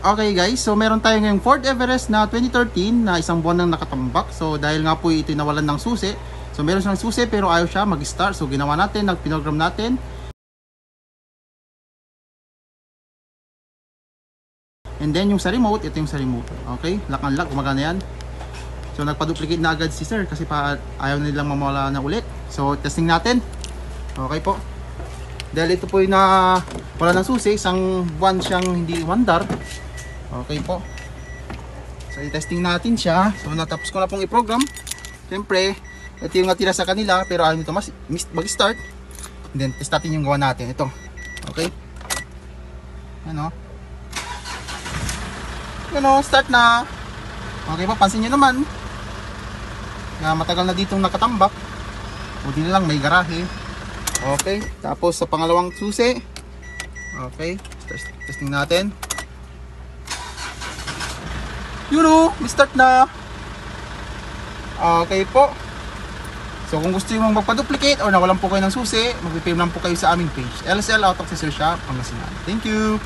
Okay guys, so meron tayo ngayong Ford Everest na 2013 na isang buwan nang nakatambak. So dahil nga po ito nawalan ng susi. So meron siyang susi pero ayaw siya mag-start. So ginawa natin, nagpinogram natin. And then yung sa remote, ito yung sa remote. Okay, lock and lock, gumagana yan. So nagpa-duplicate na agad si sir kasi pa ayaw nilang mamawala na ulit. So testing natin. Okay po. Dahil ito po yung na wala ng susi, isang buwan siyang hindi umandar. Okay po. So i-testing natin siya. So natapos ko na pong i-program. Siyempre, ito yung natira sa kanila pero ayaw nito mag-start. And then test natin yung gawa natin. Ito. Okay. Ano? Ano, start na. Okay po, pansin nyo naman na matagal na ditong nakatambak. Buti na lang may garahe. Okay, tapos sa pangalawang susi. Okay, testing natin. Yun o, may start na. Okay po. So kung gusto nyo magpa-duplicate or nawalan po kayo ng susi, mag-PM lang po kayo sa aming page, LSL Auto Accessory Shop Pangasinan. Thank you.